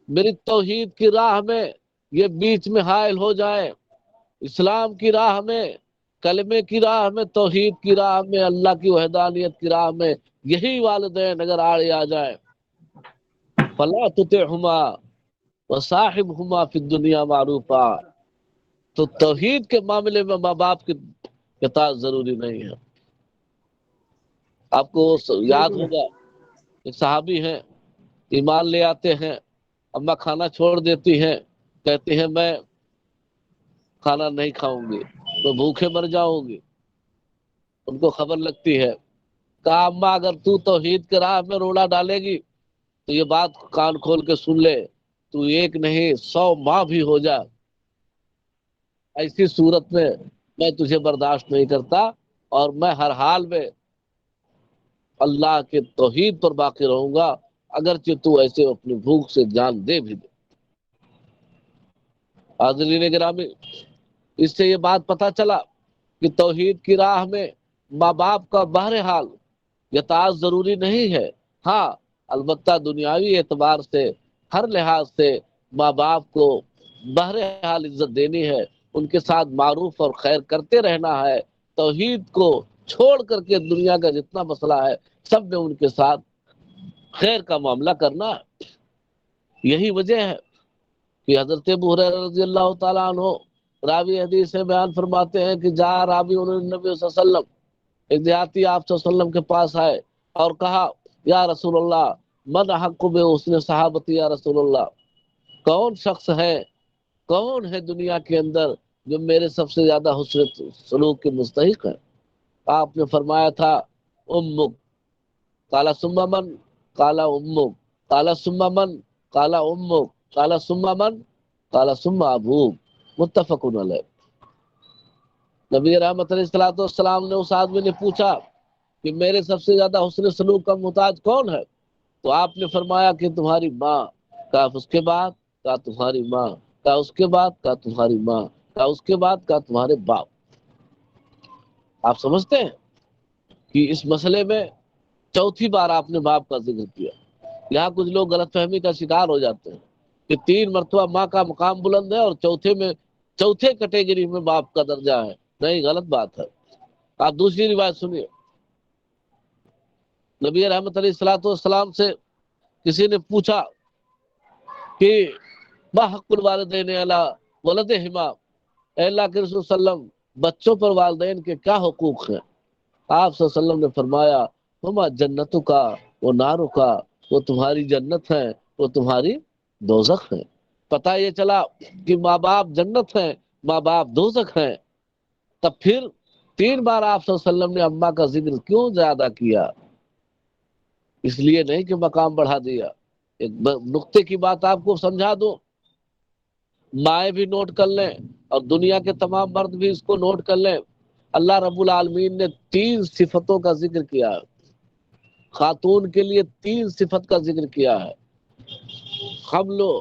میری توحید کی راہ میں یہ بیچ میں حائل ہو جائے، اسلام کی راہ میں، کلمے کی راہ میں، توحید کی راہ میں، اللہ کی وحدانیت کی راہ میں یہی والدین اگر آڑے آ جائیں، فلا تطعہما وصاحبہما فی الدنیا معروفا، تو توحید کے معاملے میں ماں باپ کی اطاعت ضروری نہیں ہے۔ آپ کو یاد ہوگا کہ صحابی ہیں، ایمان لے آتے ہیں، اما کھانا چھوڑ دیتی ہیں، کہتی ہیں میں کھانا نہیں کھاؤں گی، تو بھوکے مر جاؤں گی۔ ان کو خبر لگتی ہے، کہا اما اگر تو توحید کے راہ میں روڑا ڈالے گی تو یہ بات کان کھول کے سن لے، تو ایک نہیں 100 ماں بھی ہو جا، ایسی صورت میں تجھے برداشت نہیں کرتا، اور میں ہر حال میں اللہ کے توحید پر باقی رہوں گا، اگرچہ تو ایسے اپنی بھوک سے جان دے بھی دے۔ حاضرین گرامی، اس سے یہ بات پتہ چلا کہ توحید کی راہ میں ماں باپ کا بہرحال اطاعت ضروری نہیں ہے، ہاں البتہ دنیاوی اعتبار سے ہر لحاظ سے ماں باپ کو بہرحال عزت دینی ہے، ان کے ساتھ معروف اور خیر کرتے رہنا ہے، توحید کو چھوڑ کر کے دنیا کا جتنا مسئلہ ہے سب میں ان کے ساتھ خیر کا معاملہ کرنا ہے۔ یہی وجہ ہے کہ حضرت ابو ہریرہ رضی اللہ تعالیٰ عنہ راوی حدیث سے بیان فرماتے ہیں کہ جا راوی نبی صلی اللہ علیہ وسلم، ایک دیہاتی آپ صلی اللہ علیہ وسلم کے پاس آئے اور کہا یا رسول اللہ من حق بحسن صحابتی، یا رسول اللہ کون شخص ہے، کون ہے دنیا کے اندر جو میرے سب سے زیادہ حسن سلوک کے مستحق ہے؟ آپ نے فرمایا تھا امک، قال ثم من، قال امک، قال ثم من، قال امک، قال ثم من، قال ثم ابوک، متفق علیہ۔ نبی رحمت علیہ الصلوۃ والسلام نے اس آدمی نے پوچھا کہ میرے سب سے زیادہ حسن سلوک کا محتاج کون ہے؟ تو آپ نے فرمایا کہ تمہاری ماں۔ کہا اس کے بعد؟ کہا تمہاری ماں۔ کہا اس کے بعد؟ کہا تمہاری ماں۔ کہا اس کے بعد؟ کہا تمہارے باپ۔ آپ سمجھتے ہیں کہ اس مسئلے میں چوتھی بار آپ نے باپ کا ذکر کیا۔ یہاں کچھ لوگ غلط فہمی کا شکار ہو جاتے ہیں کہ 3 مرتبہ ماں کا مقام بلند ہے اور چوتھے کیٹیگری میں باپ کا درجہ ہے۔ نہیں، غلط بات ہے۔ آپ دوسری روایت سنیے۔ نبی رحمت علیہ الصلوۃ والسلام سے کسی نے پوچھا کہ ما حق الوالدین علی ولدہما، اے اللہ کے رسول صلی اللہ علیہ وسلم بچوں پر والدین کے کیا حقوق ہیں؟ آپ صلی اللہ علیہ وسلم نے فرمایا ہما جنتوں کا وہ ناروں کا، وہ تمہاری جنت ہے، وہ تمہاری دوزخ ہے۔ پتہ یہ چلا کہ ماں باپ جنت ہیں، ماں باپ دوزخ ہیں، تب پھر 3 بار آپ صلی اللہ علیہ وسلم نے اماں کا ذکر کیوں زیادہ کیا؟ اس لیے نہیں کہ مقام بڑھا دیا۔ ایک نقطے کی بات آپ کو سمجھا دوں، مائیں بھی نوٹ کر لیں اور دنیا کے تمام مرد بھی اس کو نوٹ کر لیں۔ اللہ رب العالمین نے 3 صفتوں کا ذکر کیا ہے، خاتون کے لیے 3 صفت کا ذکر کیا ہے۔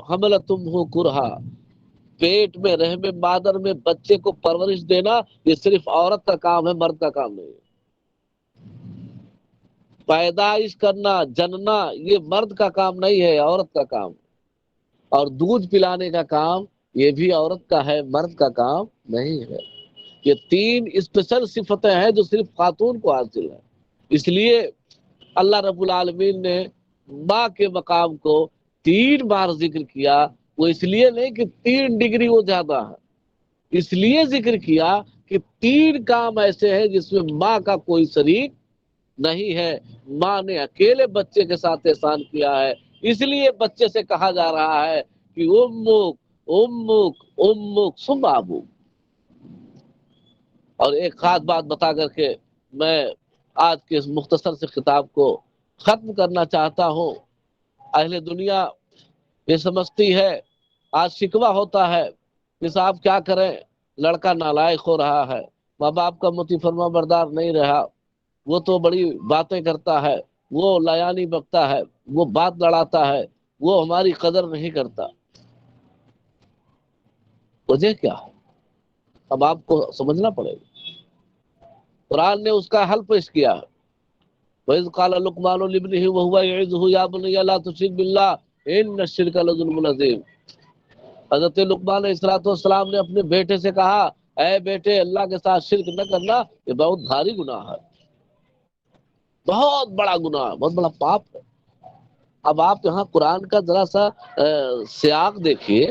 حملتم کرہا، پیٹ میں رحم مادر میں بچے کو پرورش دینا یہ صرف عورت کا کام ہے، مرد کا کام نہیں ہے۔ پیدائش کرنا، جننا یہ مرد کا کام نہیں ہے، عورت کا کام۔ اور دودھ پلانے کا کام یہ بھی عورت کا ہے، مرد کا کام نہیں ہے۔ یہ 3 اسپیشل صفتیں ہیں جو صرف خاتون کو حاصل ہے۔ اس لیے اللہ رب العالمین نے ماں کے مقام کو 3 بار ذکر کیا۔ وہ اس لیے نہیں کہ 3 ڈگری وہ زیادہ ہے، اس لیے ذکر کیا کہ 3 کام ایسے ہیں جس میں ماں کا کوئی شریک نہیں ہے۔ ماں نے اکیلے بچے کے ساتھ احسان کیا ہے، اس لیے بچے سے کہا جا رہا ہے کہ امک امک امک ثم ابوک۔ اور ایک خاص بات بتا کر کے میں آج کے اس مختصر سے خطاب کو ختم کرنا چاہتا ہوں۔ اہل دنیا یہ سمجھتی ہے، آج شکوہ ہوتا ہے کہ صاحب کیا کریں، لڑکا نالائق ہو رہا ہے، ماں باپ کا مطیع فرما بردار نہیں رہا، وہ تو بڑی باتیں کرتا ہے، وہ لیانی بکتا ہے، وہ بات لڑاتا ہے، وہ ہماری قدر نہیں کرتا۔ وجہ کیا ہے؟ اب آپ کو سمجھنا پڑے گا۔ قرآن نے اس کا حل پیش کیا ہے، وَإِذْ قَالَ لُقْمَانُ لِابْنِهِ وَهُوَ يَعِظُهُ يَا بُنَيَّ لَا تُشْرِكْ بِاللَّهِ إِنَّ الشِّرْكَ لَظُلْمٌ عَظِيمٌ۔ حضرت لقمان علیہ السلام نے اپنے بیٹے سے کہا اے بیٹے اللہ کے ساتھ شرک نہ کرنا، یہ بہت بھاری گناہ ہے، بہت بڑا گناہ ہے، بہت بڑا پاپ ہے۔ اب آپ یہاں قرآن کا ذرا سا سیاق دیکھیے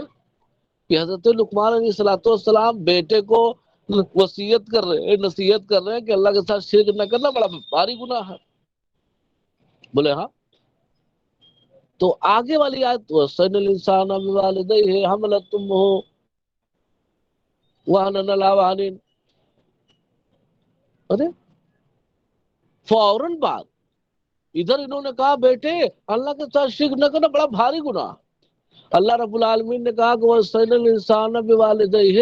کہ حضرت لقمان علیہ السلام بیٹے کو نصیحت کر رہے ہیں کہ اللہ کے ساتھ شرک نہ کرنا بڑا بھاری گناہ ہے۔ بولے ہاں. تو آگے والی آیت وَصَّيْنَ الْإِنسَانَ بِوَالِدَيْهِ حَمَلَتْهُ أُمُّهُ وَهْنًا عَلَىٰ وَهْنٍ. ارے فوراً بعد ادھر انہوں نے کہا بیٹے اللہ کے ساتھ شرک نہ کرنا بڑا بھاری گناہ. اللہ رب العالمین نے کہا کہ وَصَّيْنَ الْإِنسَانَ بِوَالِدَيْهِ،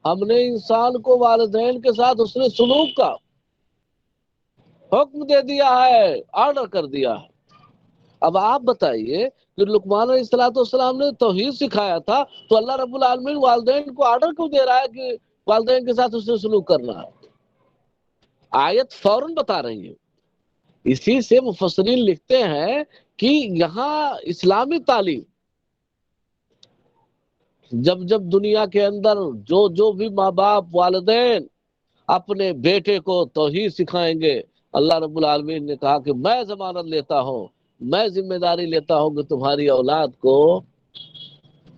ہم نے انسان کو والدین کے ساتھ حسن سلوک کا حکم دے دیا ہے، آرڈر کر دیا ہے. اب آپ بتائیے کہ لقمان علیہ السلام نے توحید سکھایا تھا تو اللہ رب العالمین والدین کو آرڈر کیوں دے رہا ہے کہ والدین کے ساتھ حسن سلوک کرنا ہے؟ آیت فوراً بتا رہی ہے. اسی سے مفسرین لکھتے ہیں کہ یہاں اسلامی تعلیم جب دنیا کے اندر جو بھی ماں باپ والدین اپنے بیٹے کو توحید سکھائیں گے، اللہ رب العالمین نے کہا کہ میں ضمانت لیتا ہوں، میں ذمہ داری لیتا ہوں کہ تمہاری اولاد کو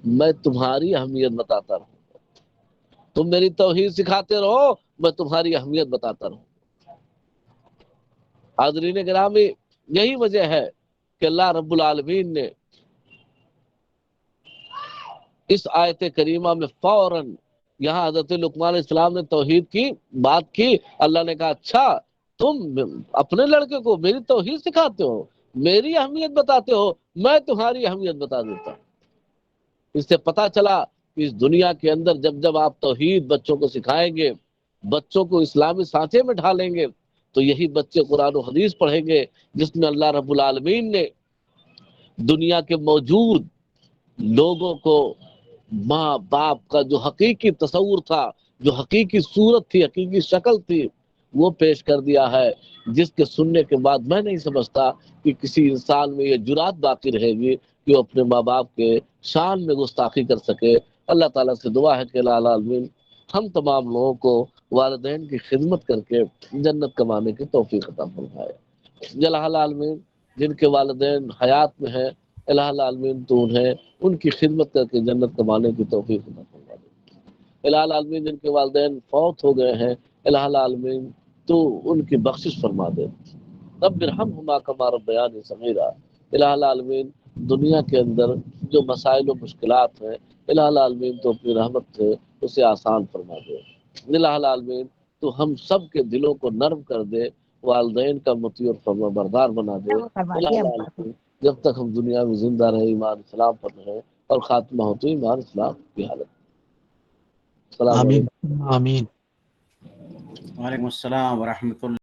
میں تمہاری اہمیت بتاتا رہوں. تم میری توحید سکھاتے رہو، میں تمہاری اہمیت بتاتا رہوں. حاضرین گرامی، یہی وجہ ہے کہ اللہ رب العالمین نے اس آیت کریمہ میں فوراً یہاں حضرت لقمان علیہ السلام نے توحید کی بات کی. اللہ نے کہا اچھا تم اپنے لڑکے کو میری توحید سکھاتے ہو، میری اہمیت بتاتے ہو، میں تمہاری اہمیت بتا دیتا ہوں. اس سے پتا چلا کہ اس دنیا کے اندر جب آپ توحید بچوں کو سکھائیں گے، بچوں کو اسلامی سانچے میں ڈھالیں گے، تو یہی بچے قرآن و حدیث پڑھیں گے جس میں اللہ رب العالمین نے دنیا کے موجود لوگوں کو ماں باپ کا جو حقیقی تصور تھا، جو حقیقی صورت تھی، حقیقی شکل تھی، وہ پیش کر دیا ہے، جس کے سننے کے بعد میں نہیں سمجھتا کہ کسی انسان میں یہ جرات باقی رہے گی کہ وہ اپنے ماں باپ کے شان میں گستاخی کر سکے. اللہ تعالیٰ سے دعا ہے کہ الہ العالمین ہم تمام لوگوں کو والدین کی خدمت کر کے جنت کمانے کی توفیق عطا فرمائے. الہ العالمین جن کے والدین حیات میں ہیں، الہ العالمین تو انہیں ان کی خدمت کر کے جنت کمانے کی توفیق عطا فرما دے. الہ العالمین جن کے والدین فوت ہو گئے ہیں، الہ العالمین تو ان کی بخشش فرما دے. رب ارحمہما کما ربیانی صغیرا. الہ العالمین دنیا کے اندر جو مسائل و مشکلات ہیں، الہ العالمین تو اپنی رحمت سے اسے آسان فرما دے. الہ العالمین تو ہم سب کے دلوں کو نرم کر دے، والدین کا مطیع اور فرما بردار بنا دے. الہ العالمین جب تک ہم دنیا میں زندہ رہے ایمان اسلام پر رہے، اور خاتمہ ہو تو ایمان اسلام کی حالت. السلام آمین علیکم. آمین. وعلیکم السلام ورحمۃ اللہ.